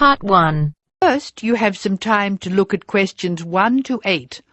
Part 1. First, you have some time to look at questions 1 to 8.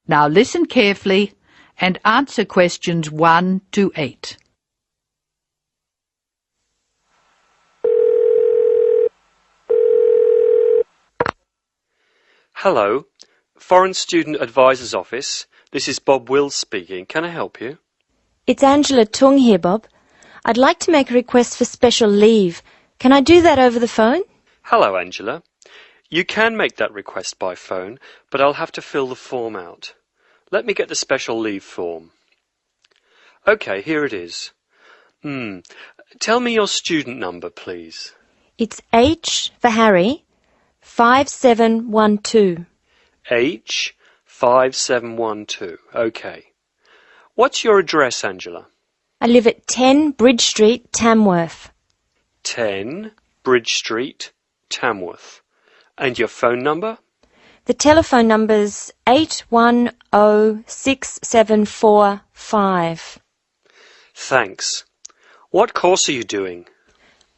Now listen carefully and answer questions 1 to 8. Hello, Foreign Student Advisor's Office. This is Bob Wills speaking. Can I help you? It's Angela Tung here, Bob. I'd like to make a request for special leave. Can I do that over the phone? Hello, Angela. You can make that request by phone, but I'll have to fill the form out. Let me get the special leave form. OK, here it is. Tell me your student number, please. It's H for Harry, 5712. H5712. OK. What's your address, Angela? I live at 10 Bridge Street, Tamworth. 10 Bridge Street, Tamworth. And your phone number? The telephone number's 8106745. Thanks. What course are you doing?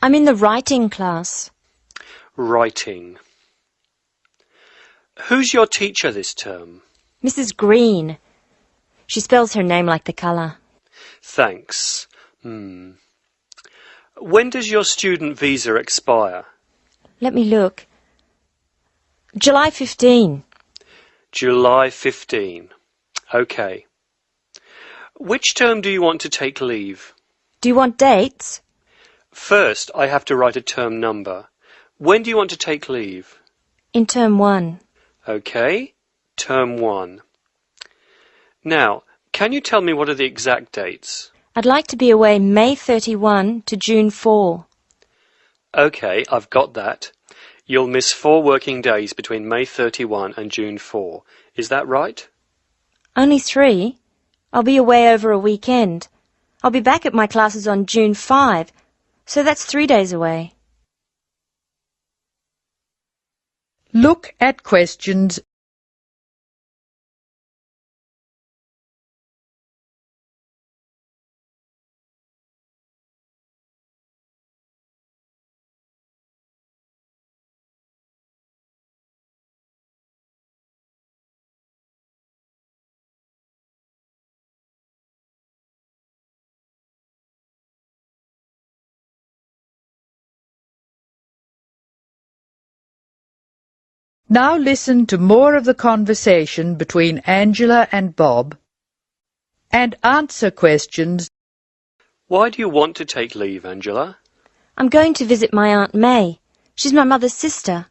I'm in the writing class. Writing. Who's your teacher this term? Mrs. Green. She spells her name like the colour. Thanks. When does your student visa expire? Let me look. July 15. July 15. OK. Which term do you want to take leave? Do you want dates? First, I have to write a term number. When do you want to take leave? In term 1. OK. Term 1. Now, can you tell me what are the exact dates? I'd like to be away May 31 to June 4. OK, I've got that. You'll miss 4 working days between May 31 and June 4. Is that right? Only 3? I'll be away over a weekend. I'll be back at my classes on June 5, so that's 3 days away. Look at questions Now listen to more of the conversation between Angela and Bob and answer questions. Why do you want to take leave, Angela? I'm going to visit my Aunt May. She's my mother's sister.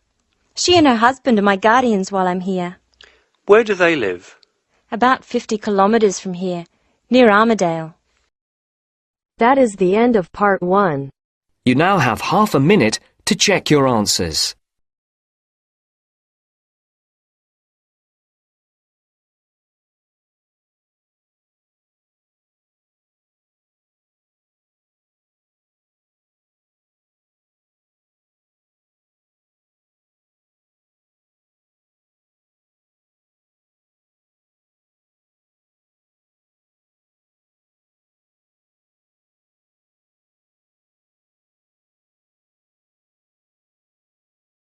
She and her husband are my guardians while I'm here. Where do they live? About 50 kilometres from here, near Armadale. That is the end of Part 1. You now have half a minute to check your answers.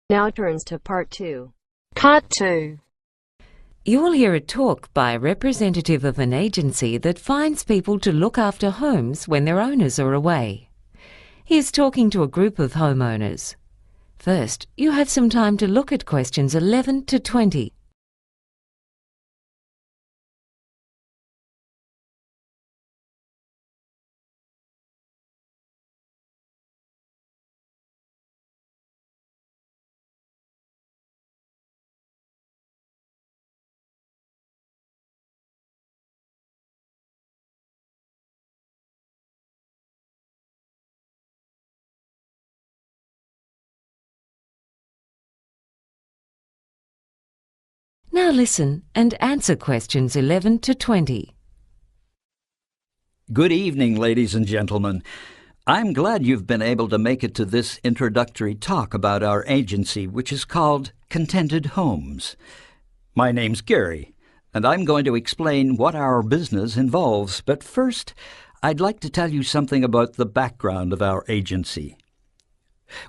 Now turns to Part 2. Part 2. You will hear a talk by a representative of an agency that finds people to look after homes when their owners are away. He is talking to a group of homeowners. First, you have some time to look at questions 11 to 20. Now listen and answer questions 11 to 20. Good evening, ladies and gentlemen. I'm glad you've been able to make it to this introductory talk about our agency, which is called Contented Homes. My name's Gary, and I'm going to explain what our business involves. But first, I'd like to tell you something about the background of our agency.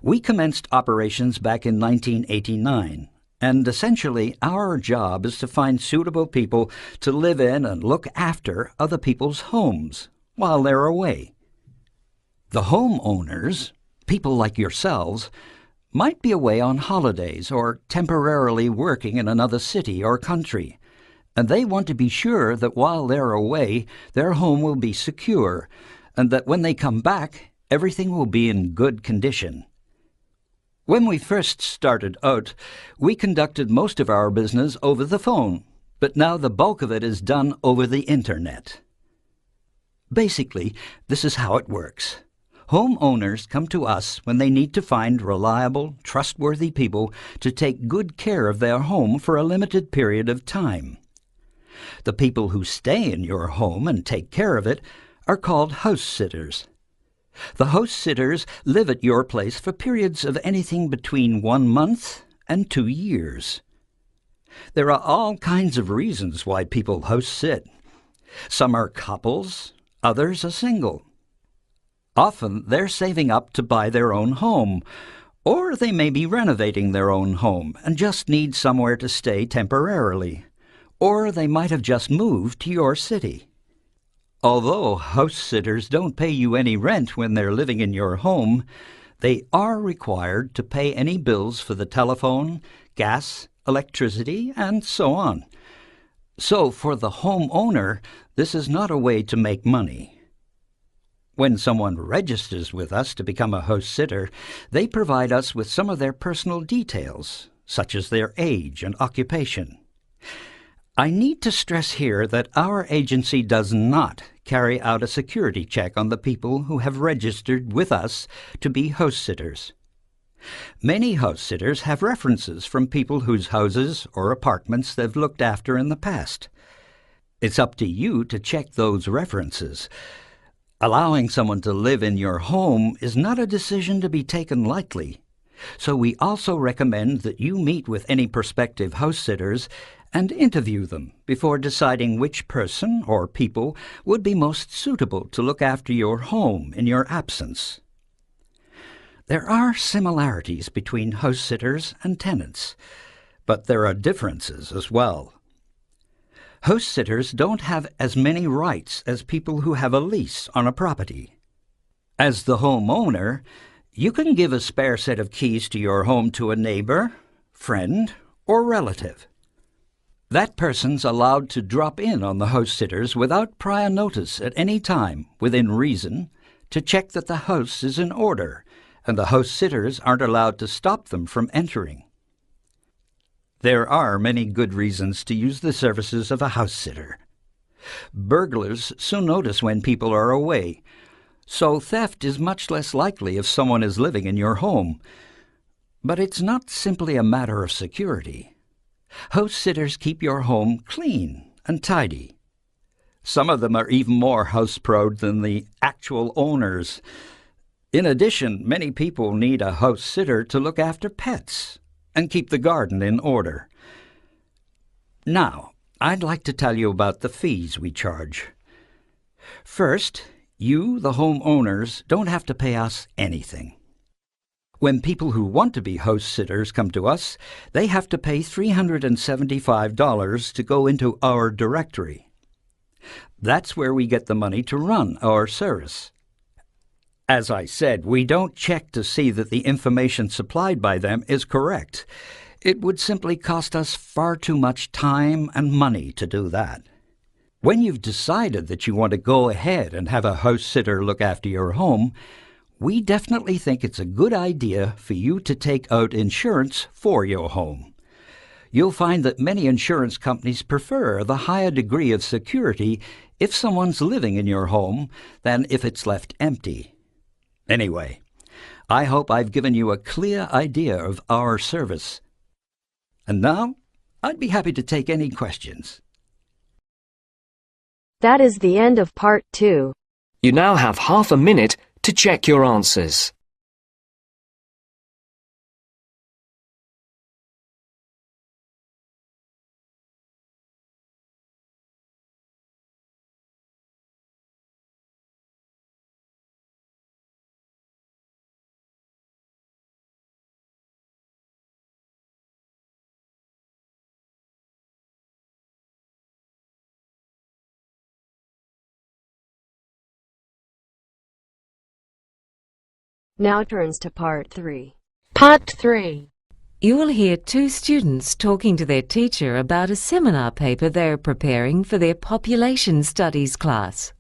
We commenced operations back in 1989. And essentially, our job is to find suitable people to live in and look after other people's homes while they're away. The homeowners, people like yourselves, might be away on holidays or temporarily working in another city or country, and they want to be sure that while they're away, their home will be secure, and that when they come back, everything will be in good condition. When we first started out, we conducted most of our business over the phone, but now the bulk of it is done over the Internet. Basically, this is how it works. Homeowners come to us when they need to find reliable, trustworthy people to take good care of their home for a limited period of time. The people who stay in your home and take care of it are called house sitters. The house sitters live at your place for periods of anything between 1 month and 2 years. There are all kinds of reasons why people house sit. Some are couples, others are single. Often they're saving up to buy their own home, or they may be renovating their own home and just need somewhere to stay temporarily, or they might have just moved to your city. Although house sitters don't pay you any rent when they're living in your home, they are required to pay any bills for the telephone, gas, electricity, and so on. So for the homeowner, this is not a way to make money. When someone registers with us to become a house sitter, they provide us with some of their personal details, such as their age and occupation. I need to stress here that our agency does not carry out a security check on the people who have registered with us to be house sitters. Many house sitters have references from people whose houses or apartments they've looked after in the past. It's up to you to check those references. Allowing someone to live in your home is not a decision to be taken lightly, so we also recommend that you meet with any prospective house sitters and interview them before deciding which person or people would be most suitable to look after your home in your absence. There are similarities between house sitters and tenants, but there are differences as well. House sitters don't have as many rights as people who have a lease on a property. As the homeowner, you can give a spare set of keys to your home to a neighbor, friend, or relative. That person's allowed to drop in on the house sitters without prior notice at any time, within reason, to check that the house is in order, and the house sitters aren't allowed to stop them from entering. There are many good reasons to use the services of a house sitter. Burglars soon notice when people are away, so theft is much less likely if someone is living in your home. But it's not simply a matter of security. House sitters keep your home clean and tidy. Some of them are even more house-proud than the actual owners. In addition, many people need a house sitter to look after pets and keep the garden in order. Now, I'd like to tell you about the fees we charge. First, you, the homeowners, don't have to pay us anything. When people who want to be house sitters come to us, they have to pay $375 to go into our directory. That's where we get the money to run our service. As I said, we don't check to see that the information supplied by them is correct. It would simply cost us far too much time and money to do that. When you've decided that you want to go ahead and have a house sitter look after your home, we definitely think it's a good idea for you to take out insurance for your home. You'll find that many insurance companies prefer the higher degree of security if someone's living in your home than if it's left empty. Anyway, I hope I've given you a clear idea of our service. And now, I'd be happy to take any questions. That is the end of part 2. You now have half a minute to check your answers. Now turns to part 3. Part 3. You will hear two students talking to their teacher about a seminar paper they are preparing for their population studies class.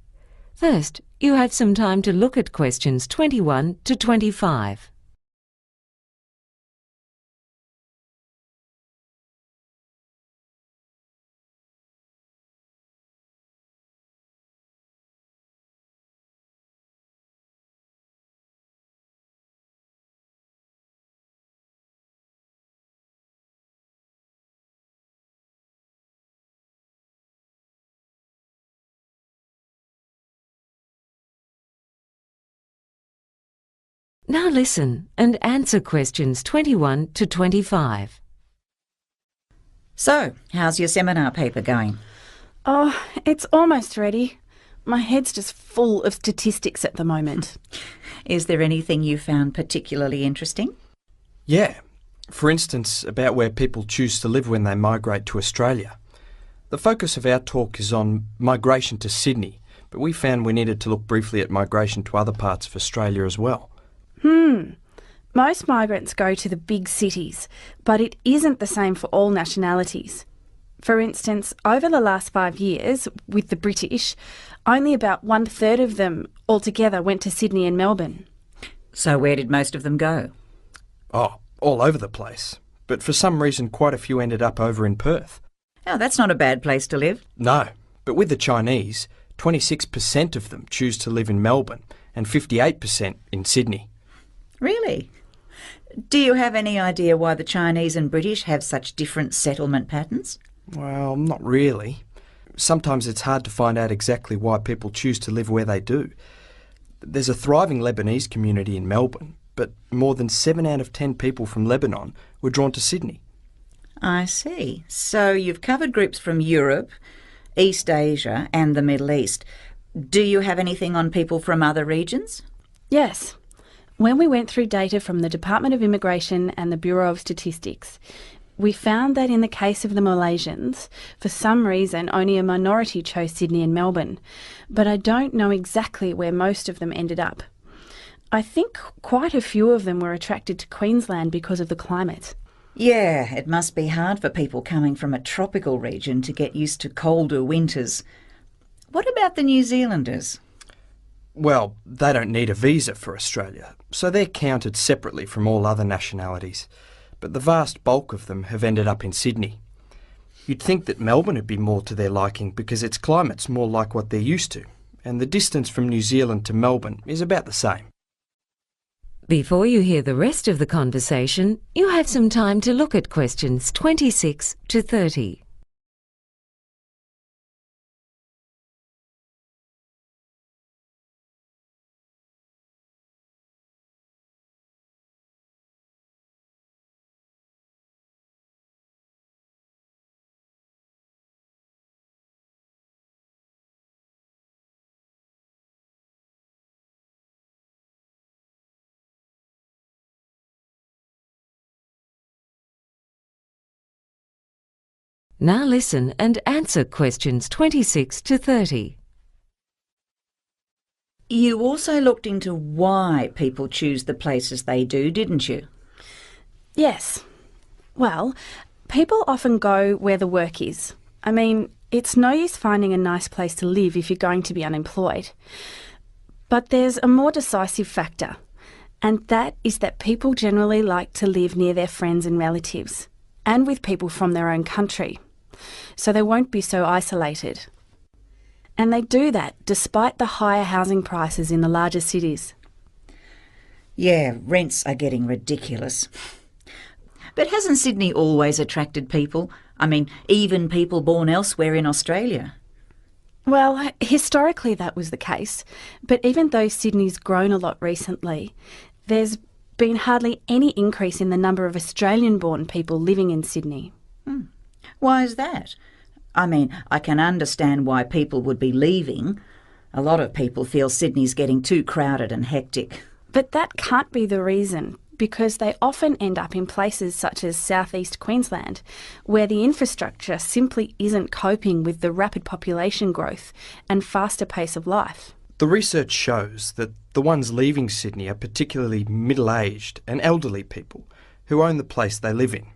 First, you have some time to look at questions 21 to 25. Now listen and answer questions 21 to 25. So, how's your seminar paper going? Oh, it's almost ready. My head's just full of statistics at the moment. Is there anything you found particularly interesting? Yeah. For instance, about where people choose to live when they migrate to Australia. The focus of our talk is on migration to Sydney, but we found we needed to look briefly at migration to other parts of Australia as well. Most migrants go to the big cities, but it isn't the same for all nationalities. For instance, over the last 5 years, with the British, only about 1/3 of them altogether went to Sydney and Melbourne. So where did most of them go? Oh, all over the place. But for some reason quite a few ended up over in Perth. Oh, that's not a bad place to live. No, but with the Chinese, 26% of them choose to live in Melbourne and 58% in Sydney. Really? Do you have any idea why the Chinese and British have such different settlement patterns? Well, not really. Sometimes it's hard to find out exactly why people choose to live where they do. There's a thriving Lebanese community in Melbourne, but more than 7 out of 10 people from Lebanon were drawn to Sydney. I see. So you've covered groups from Europe, East Asia and the Middle East. Do you have anything on people from other regions? Yes. When we went through data from the Department of Immigration and the Bureau of Statistics, we found that in the case of the Malaysians, for some reason only a minority chose Sydney and Melbourne, but I don't know exactly where most of them ended up. I think quite a few of them were attracted to Queensland because of the climate. Yeah, it must be hard for people coming from a tropical region to get used to colder winters. What about the New Zealanders? Well, they don't need a visa for Australia, so they're counted separately from all other nationalities. But the vast bulk of them have ended up in Sydney. You'd think that Melbourne would be more to their liking because its climate's more like what they're used to, and the distance from New Zealand to Melbourne is about the same. Before you hear the rest of the conversation, you have some time to look at questions 26 to 30. Now listen and answer questions 26 to 30. You also looked into why people choose the places they do, didn't you? Yes. Well, people often go where the work is. I mean, it's no use finding a nice place to live if you're going to be unemployed. But there's a more decisive factor, and that is that people generally like to live near their friends and relatives, and with people from their own country, so they won't be so isolated. And they do that despite the higher housing prices in the larger cities. Yeah, rents are getting ridiculous. But hasn't Sydney always attracted people? I mean, even people born elsewhere in Australia. Well, historically that was the case, but even though Sydney's grown a lot recently, there's been hardly any increase in the number of Australian-born people living in Sydney. Why is that? I mean, I can understand why people would be leaving. A lot of people feel Sydney's getting too crowded and hectic. But that can't be the reason, because they often end up in places such as southeast Queensland, where the infrastructure simply isn't coping with the rapid population growth and faster pace of life. The research shows that the ones leaving Sydney are particularly middle-aged and elderly people who own the place they live in.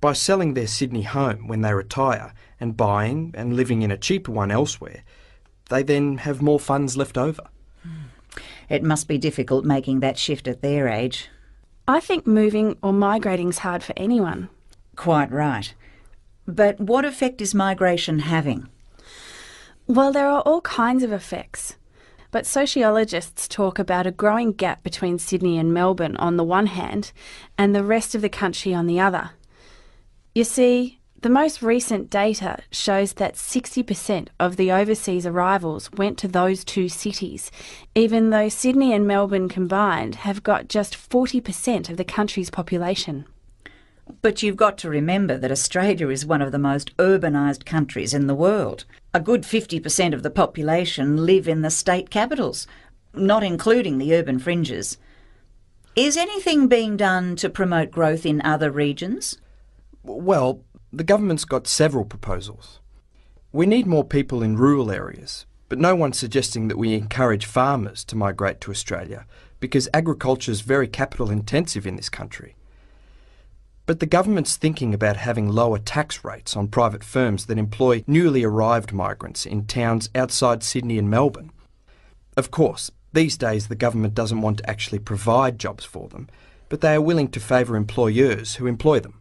By selling their Sydney home when they retire and buying and living in a cheaper one elsewhere, they then have more funds left over. It must be difficult making that shift at their age. I think moving or migrating's hard for anyone. Quite right. But what effect is migration having? Well, there are all kinds of effects, but sociologists talk about a growing gap between Sydney and Melbourne on the one hand and the rest of the country on the other. You see, the most recent data shows that 60% of the overseas arrivals went to those two cities, even though Sydney and Melbourne combined have got just 40% of the country's population. But you've got to remember that Australia is one of the most urbanised countries in the world. A good 50% of the population live in the state capitals, not including the urban fringes. Is anything being done to promote growth in other regions? Well, the government's got several proposals. We need more people in rural areas, but no one's suggesting that we encourage farmers to migrate to Australia because agriculture is very capital intensive in this country. But the government's thinking about having lower tax rates on private firms that employ newly arrived migrants in towns outside Sydney and Melbourne. Of course, these days the government doesn't want to actually provide jobs for them, but they are willing to favour employers who employ them.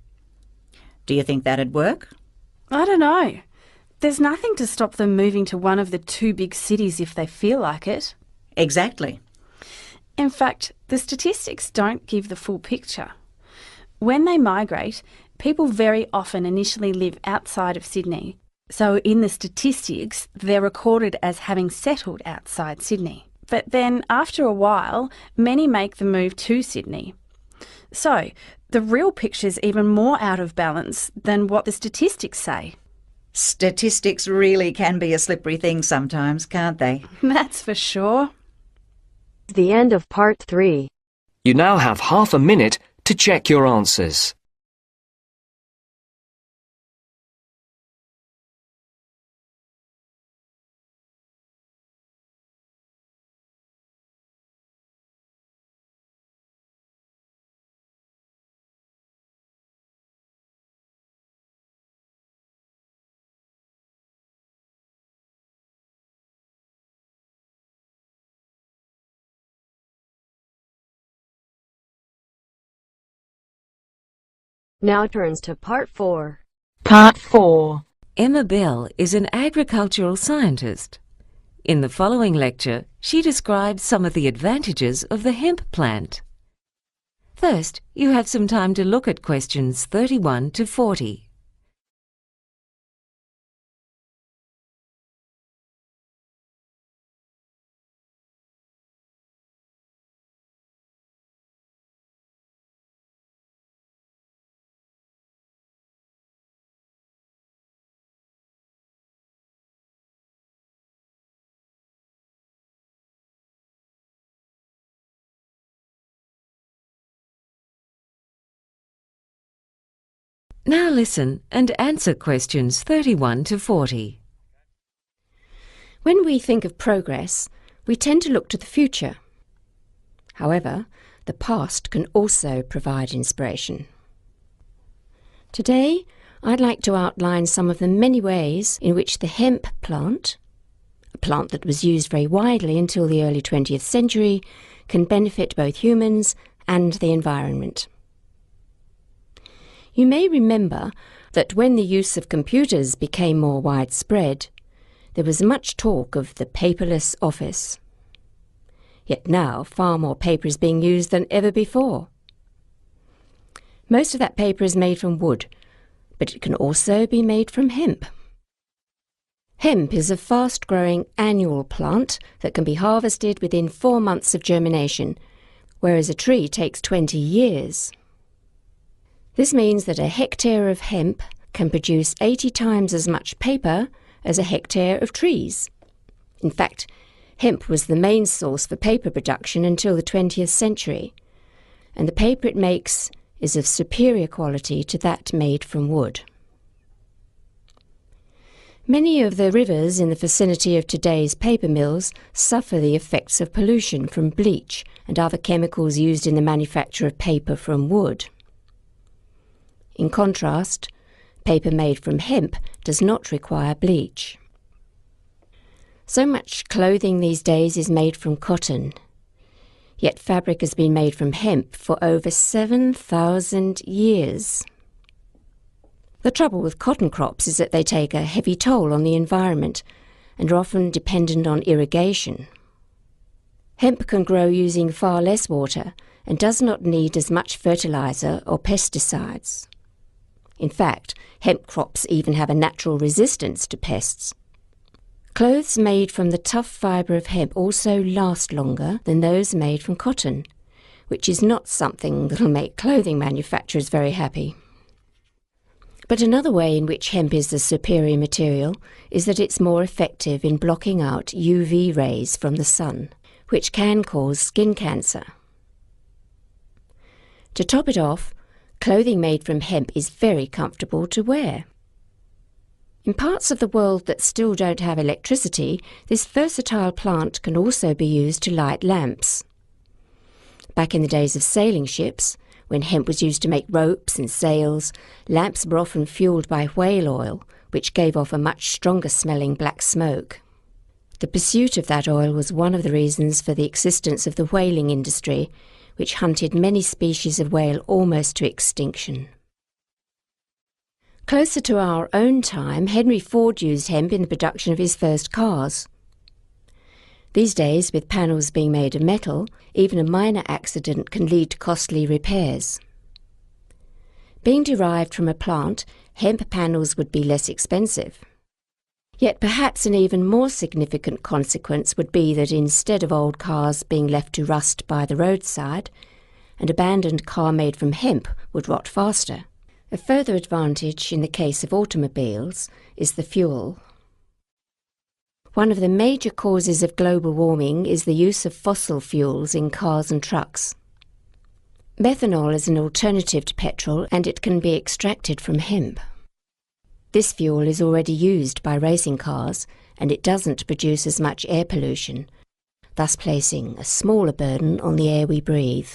Do you think that'd work? I don't know. There's nothing to stop them moving to one of the two big cities if they feel like it. Exactly. In fact, the statistics don't give the full picture. When they migrate, people very often initially live outside of Sydney. So in the statistics, they're recorded as having settled outside Sydney. But then after a while, many make the move to Sydney. So the real picture's even more out of balance than what the statistics say. Statistics really can be a slippery thing sometimes, can't they? That's for sure. The end of part 3. You now have half a minute to check your answers. Now turns to part 4. Part 4. Emma Bell is an agricultural scientist. In the following lecture, she describes some of the advantages of the hemp plant. First, you have some time to look at questions 31 to 40. Now listen and answer questions 31 to 40. When we think of progress, we tend to look to the future. However, the past can also provide inspiration. Today, I'd like to outline some of the many ways in which the hemp plant, a plant that was used very widely until the early 20th century, can benefit both humans and the environment. You may remember that when the use of computers became more widespread, there was much talk of the paperless office. Yet now far more paper is being used than ever before. Most of that paper is made from wood, but it can also be made from hemp. Hemp is a fast-growing annual plant that can be harvested within 4 months of germination, whereas a tree takes 20 years. This means that a hectare of hemp can produce 80 times as much paper as a hectare of trees. In fact, hemp was the main source for paper production until the 20th century, and the paper it makes is of superior quality to that made from wood. Many of the rivers in the vicinity of today's paper mills suffer the effects of pollution from bleach and other chemicals used in the manufacture of paper from wood. In contrast, paper made from hemp does not require bleach. So much clothing these days is made from cotton, yet fabric has been made from hemp for over 7,000 years. The trouble with cotton crops is that they take a heavy toll on the environment and are often dependent on irrigation. Hemp can grow using far less water and does not need as much fertilizer or pesticides. In fact, hemp crops even have a natural resistance to pests. Clothes made from the tough fibre of hemp also last longer than those made from cotton, which is not something that will make clothing manufacturers very happy. But another way in which hemp is the superior material is that it's more effective in blocking out UV rays from the sun, which can cause skin cancer. To top it off, clothing made from hemp is very comfortable to wear. In parts of the world that still don't have electricity, this versatile plant can also be used to light lamps. Back in the days of sailing ships, when hemp was used to make ropes and sails, lamps were often fueled by whale oil, which gave off a much stronger-smelling black smoke. The pursuit of that oil was one of the reasons for the existence of the whaling industry, which hunted many species of whale almost to extinction. Closer to our own time, Henry Ford used hemp in the production of his first cars. These days, with panels being made of metal, even a minor accident can lead to costly repairs. Being derived from a plant, hemp panels would be less expensive. Yet perhaps an even more significant consequence would be that instead of old cars being left to rust by the roadside, an abandoned car made from hemp would rot faster. A further advantage in the case of automobiles is the fuel. One of the major causes of global warming is the use of fossil fuels in cars and trucks. Methanol is an alternative to petrol, and it can be extracted from hemp. This fuel is already used by racing cars, and it doesn't produce as much air pollution, thus placing a smaller burden on the air we breathe.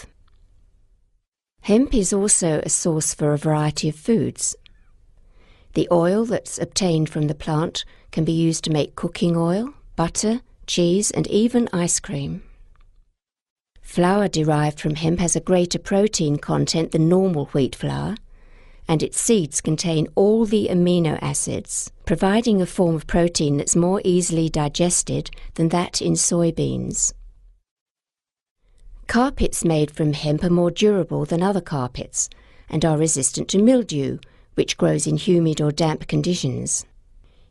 Hemp is also a source for a variety of foods. The oil that's obtained from the plant can be used to make cooking oil, butter, cheese, and even ice cream. Flour derived from hemp has a greater protein content than normal wheat flour, and its seeds contain all the amino acids, providing a form of protein that's more easily digested than that in soybeans. Carpets made from hemp are more durable than other carpets and are resistant to mildew, which grows in humid or damp conditions.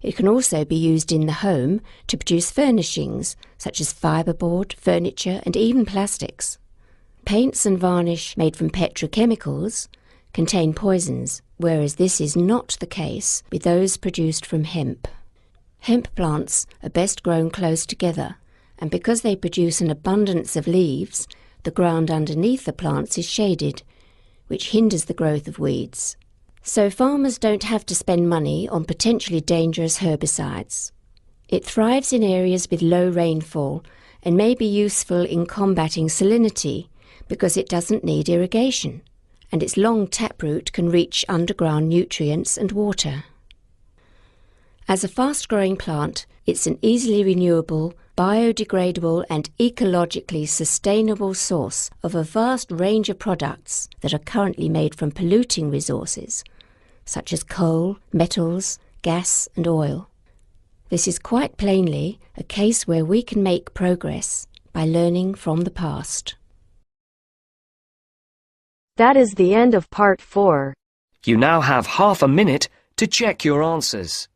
It can also be used in the home to produce furnishings such as fiberboard, furniture, and even plastics. Paints and varnish made from petrochemicals contain poisons, whereas this is not the case with those produced from hemp. Hemp plants are best grown close together, and because they produce an abundance of leaves, the ground underneath the plants is shaded, which hinders the growth of weeds. So farmers don't have to spend money on potentially dangerous herbicides. It thrives in areas with low rainfall and may be useful in combating salinity because it doesn't need irrigation, and its long taproot can reach underground nutrients and water. As a fast-growing plant, it's an easily renewable, biodegradable and ecologically sustainable source of a vast range of products that are currently made from polluting resources, such as coal, metals, gas and oil. This is quite plainly a case where we can make progress by learning from the past. That is the end of part 4. You now have half a minute to check your answers.